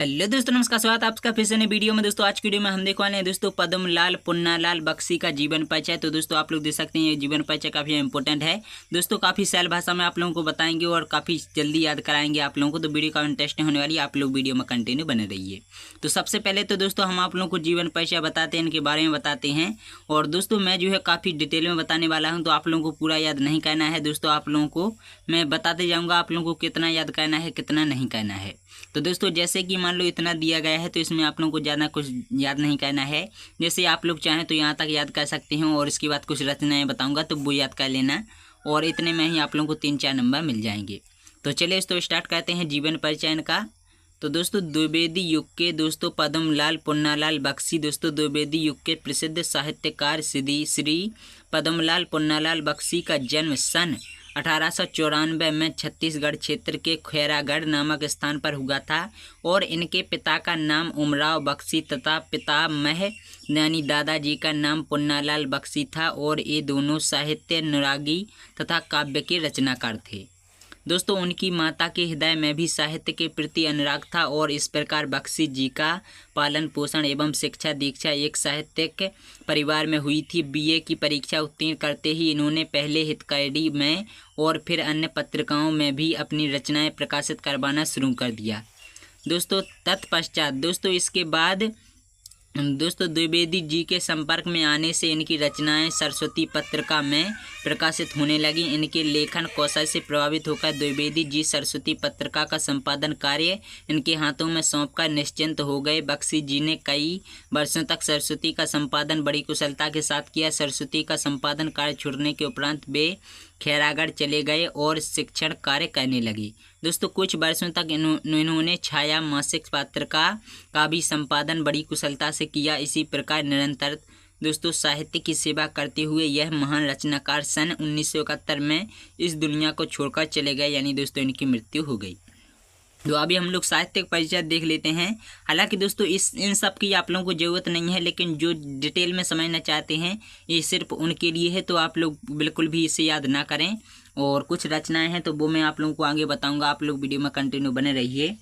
Hello दोस्तों, नमस्कार। स्वागत है आपका फिर से नई वीडियो में। दोस्तों आज की वीडियो में हम देखने वाले हैं दोस्तों पद्मलाल पुन्नालाल बख्शी का जीवन परिचय। तो दोस्तों आप लोग देख सकते हैं ये जीवन परिचय काफ़ी इंपॉर्टेंट है दोस्तों, काफ़ी सरल भाषा में आप लोगों को बताएंगे और काफ़ी जल्दी याद कराएंगे आप लोगों को। तो वीडियो काफ़ी इंटरेस्टिंग होने वाली है, आप लोग वीडियो में कंटिन्यू बने रहिए। तो सबसे पहले तो दोस्तों हम आप लोगों को जीवन परिचय बताते हैं, इनके बारे में बताते हैं। और दोस्तों मैं जो है काफ़ी डिटेल में बताने वाला हूँ, तो आप लोगों को पूरा याद नहीं करना है दोस्तों। आप लोगों को मैं बताते जाऊँगा आप लोगों को कितना याद करना है कितना नहीं करना है। तो दोस्तों जैसे कि मान लो इतना दिया गया है, तो इसमें आप लोगों को ज़्यादा कुछ याद नहीं करना है। जैसे आप लोग चाहें तो यहाँ तक याद कर सकते हैं और इसके बाद कुछ रचनाएं बताऊंगा तो वो याद कर लेना, और इतने में ही आप लोगों को 3-4 नंबर मिल जाएंगे। तो चलिए दोस्तों स्टार्ट करते हैं जीवन परिचय इनका। तो दोस्तों द्विवेदी युग के दोस्तों पद्मलाल पुन्नालाल बख्शी दोस्तों द्विवेदी युग के प्रसिद्ध साहित्यकार श्री पद्मलाल पुन्नालाल बख्शी का जन्म सन 1894 में छत्तीसगढ़ क्षेत्र के खैरागढ़ नामक स्थान पर हुआ था। और इनके पिता का नाम उमराव बख्शी तथा पितामह यानी दादाजी का नाम पुन्नालाल बख्शी था, और ये दोनों साहित्य अनुरागी तथा काव्य के रचनाकार थे। दोस्तों उनकी माता के हृदय में भी साहित्य के प्रति अनुराग था, और इस प्रकार बख्शी जी का पालन पोषण एवं शिक्षा दीक्षा एक साहित्यिक परिवार में हुई थी। बीए की परीक्षा उत्तीर्ण करते ही इन्होंने पहले हितकैडी में और फिर अन्य पत्रिकाओं में भी अपनी रचनाएं प्रकाशित करवाना शुरू कर दिया। दोस्तों तत्पश्चात दोस्तों इसके बाद दोस्तों द्विवेदी जी के संपर्क में आने से इनकी रचनाएं सरस्वती पत्रिका में प्रकाशित होने लगी। इनके लेखन कौशल से प्रभावित होकर द्विवेदी जी सरस्वती पत्रिका का संपादन कार्य इनके हाथों में सौंपकर निश्चिंत हो गए। बख्शी जी ने कई वर्षों तक सरस्वती का संपादन बड़ी कुशलता के साथ किया। सरस्वती का संपादन कार्य छूटने के उपरांत वे खैरागढ़ चले गए और शिक्षण कार्य करने लगे। दोस्तों कुछ वर्षों तक इन्होंने छाया मासिक पत्रिका का भी संपादन बड़ी कुशलता से किया। इसी प्रकार निरंतर दोस्तों साहित्य की सेवा करते हुए यह महान रचनाकार सन 1971 में इस दुनिया को छोड़कर चले गए, यानी दोस्तों इनकी मृत्यु हो गई। तो अभी हम लोग साहित्यिक परिचय देख लेते हैं। हालांकि दोस्तों इन सब की आप लोगों को ज़रूरत नहीं है, लेकिन जो डिटेल में समझना चाहते हैं ये सिर्फ उनके लिए है, तो आप लोग बिल्कुल भी इसे याद ना करें। और कुछ रचनाएं हैं तो वो मैं आप लोगों को आगे बताऊंगा, आप लोग वीडियो में कंटिन्यू बने रहिए।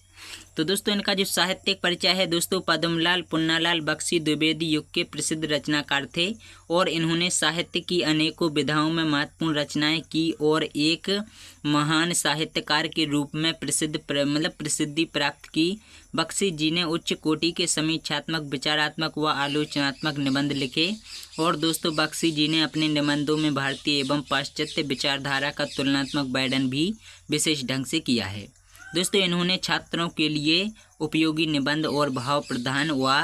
तो दोस्तों इनका जो साहित्यिक परिचय है दोस्तों पद्मलाल पुन्नालाल बख्शी द्विवेदी युग के प्रसिद्ध रचनाकार थे, और इन्होंने साहित्य की अनेकों विधाओं में महत्वपूर्ण रचनाएं की और एक महान साहित्यकार के रूप में प्रसिद्धि प्राप्त की। बख्शी जी ने उच्च कोटि के समीक्षात्मक विचारात्मक व आलोचनात्मक निबंध लिखे, और दोस्तों बख्शी जी ने अपने निबंधों में भारतीय एवं पाश्चात्य विचारधारा का तुलनात्मक वर्णन भी विशेष ढंग से किया है। दोस्तों इन्होंने छात्रों के लिए उपयोगी निबंध और भाव प्रधान व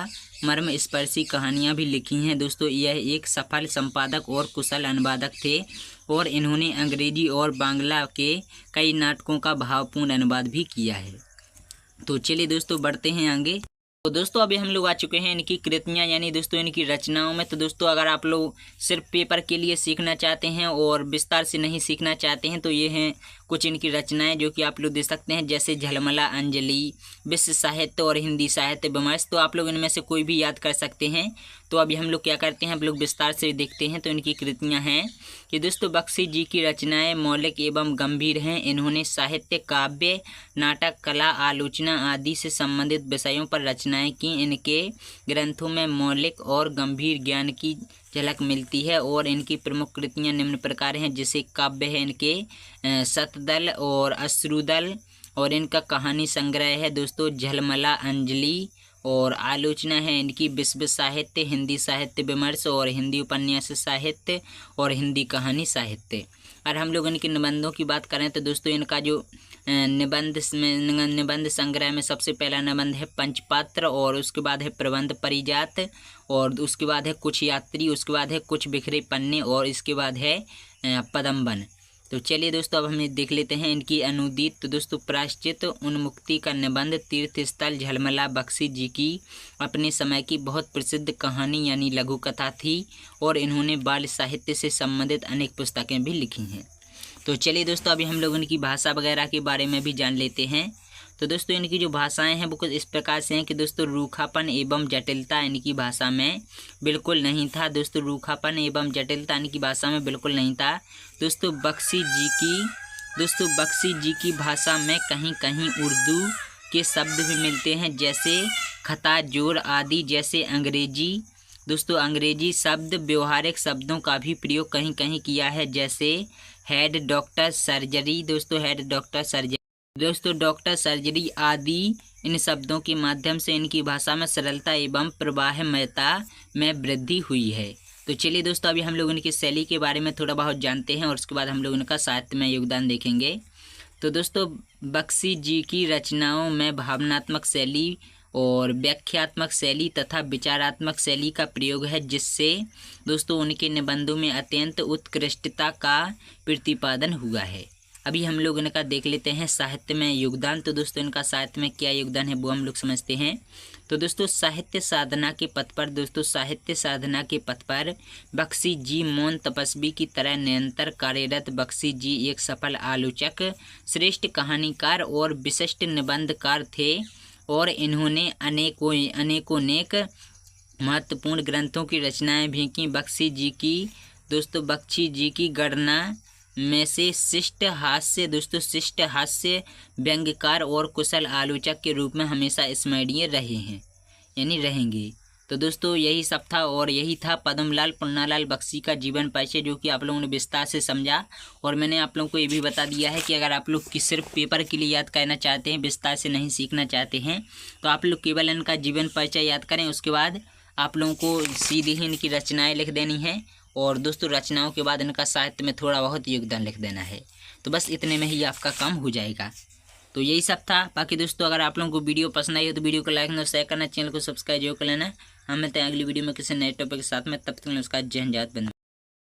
मर्म स्पर्शी कहानियाँ भी लिखी हैं। दोस्तों यह एक सफल संपादक और कुशल अनुवादक थे, और इन्होंने अंग्रेजी और बांग्ला के कई नाटकों का भावपूर्ण अनुवाद भी किया है। तो चलिए दोस्तों बढ़ते हैं आगे। तो दोस्तों अभी हम लोग आ चुके हैं इनकी कृतियाँ यानी दोस्तों इनकी रचनाओं में। तो दोस्तों अगर आप लोग सिर्फ पेपर के लिए सीखना चाहते हैं और विस्तार से नहीं सीखना चाहते हैं, तो ये हैं कुछ इनकी रचनाएं जो कि आप लोग देख सकते हैं, जैसे झलमला अंजलि, विश्व साहित्य और हिंदी साहित्य विमर्श। तो आप लोग इनमें से कोई भी याद कर सकते हैं। तो अभी हम लोग क्या करते हैं, हम लोग विस्तार से देखते हैं। तो इनकी कृतियाँ हैं कि दोस्तों बख्शी जी की रचनाएं मौलिक एवं गंभीर हैं। इन्होंने साहित्य, काव्य, नाटक, कला, आलोचना आदि से संबंधित विषयों पर रचनाएं की। इनके ग्रंथों में मौलिक और गंभीर ज्ञान की झलक मिलती है, और इनकी प्रमुख कृतियाँ निम्न प्रकार हैं। जैसे काव्य है इनके शतदल और अश्रुदल, और इनका कहानी संग्रह है दोस्तों झलमला अंजलि, और आलोचना है इनकी विश्व साहित्य, हिंदी साहित्य विमर्श और हिंदी उपन्यास साहित्य और हिंदी कहानी साहित्य। और हम लोग इनके निबंधों की बात करें तो दोस्तों इनका जो निबंध संग्रह में सबसे पहला निबंध है पंचपात्र, और उसके बाद है प्रबंध परिजात, और उसके बाद है कुछ यात्री, उसके बाद है कुछ बिखरे पन्ने, और इसके बाद है पदमबन। तो चलिए दोस्तों अब हम देख लेते हैं इनकी अनुदित। तो दोस्तों प्रायश्चित उन्मुक्ति का निबंध तीर्थ स्थल झलमला बख्शी जी की अपने समय की बहुत प्रसिद्ध कहानी यानी लघु कथा थी, और इन्होंने बाल साहित्य से संबंधित अनेक पुस्तकें भी लिखी हैं। तो चलिए दोस्तों अभी हम लोग इनकी भाषा वगैरह के बारे में भी जान लेते हैं। तो दोस्तों इनकी जो भाषाएं हैं वो कुछ इस प्रकार से हैं कि दोस्तों रूखापन एवं जटिलता इनकी भाषा में बिल्कुल नहीं था। दोस्तों रूखापन एवं जटिलता इनकी भाषा में बिल्कुल नहीं था। दोस्तों बख्शी जी की भाषा में कहीं कहीं उर्दू के शब्द भी मिलते हैं, जैसे खता, जोर आदि। जैसे अंग्रेजी, दोस्तों अंग्रेजी शब्द व्यवहारिक शब्दों का भी प्रयोग कहीं कहीं किया है, जैसे हेड, डॉक्टर, सर्जरी। दोस्तों हेड, डॉक्टर, सर्जरी, दोस्तों डॉक्टर, सर्जरी आदि इन शब्दों के माध्यम से इनकी भाषा में सरलता एवं प्रवाहमयता में वृद्धि हुई है। तो चलिए दोस्तों, अभी हम लोग इनकी शैली के बारे में थोड़ा बहुत जानते हैं और उसके बाद हम लोग इनका साहित्य में योगदान देखेंगे। तो दोस्तों बख्शी जी की रचनाओं में भावनात्मक शैली और व्याख्यात्मक शैली तथा विचारात्मक शैली का प्रयोग है, जिससे दोस्तों उनके निबंधों में अत्यंत उत्कृष्टता का प्रतिपादन हुआ है। अभी हम लोग इनका देख लेते हैं साहित्य में योगदान। तो दोस्तों इनका साहित्य में क्या योगदान है वो हम लोग समझते हैं। तो दोस्तों साहित्य साधना के पथ पर, दोस्तों साहित्य साधना के पथ पर बख्शी जी मौन तपस्वी की तरह निरंतर कार्यरत। बख्शी जी एक सफल आलोचक, श्रेष्ठ कहानीकार और विशिष्ट निबंधकार थे और इन्होंने अनेक महत्वपूर्ण ग्रंथों की रचनाएं भी की। बख्शी जी की गणना में से शिष्ट हास्य, दोस्तों शिष्ट हास्य, व्यंग्यकार और कुशल आलोचक के रूप में हमेशा स्मरणीय रहे हैं, यानी रहेंगे। तो दोस्तों यही सब था और यही था पद्मलाल पुन्नालाल बख्शी का जीवन परिचय, जो कि आप लोगों ने विस्तार से समझा। और मैंने आप लोगों को ये भी बता दिया है कि अगर आप लोग की सिर्फ पेपर के लिए याद करना चाहते हैं, विस्तार से नहीं सीखना चाहते हैं, तो आप लोग केवल इनका जीवन परिचय याद करें। उसके बाद आप लोगों को सीधे ही इनकी रचनाएँ लिख देनी है और दोस्तों रचनाओं के बाद इनका साहित्य में थोड़ा बहुत योगदान लिख देना है। तो बस इतने में ही आपका काम हो जाएगा। तो यही सब था। बाकी दोस्तों अगर आप लोगों को वीडियो पसंद आई हो तो वीडियो को लाइक और शेयर करना, चैनल को सब्सक्राइब जरूर कर लेना। हम मिलते हैं अगली वीडियो में किसी नए टॉपिक के साथ में, तब तक उसका जय हिंद, जय भारत।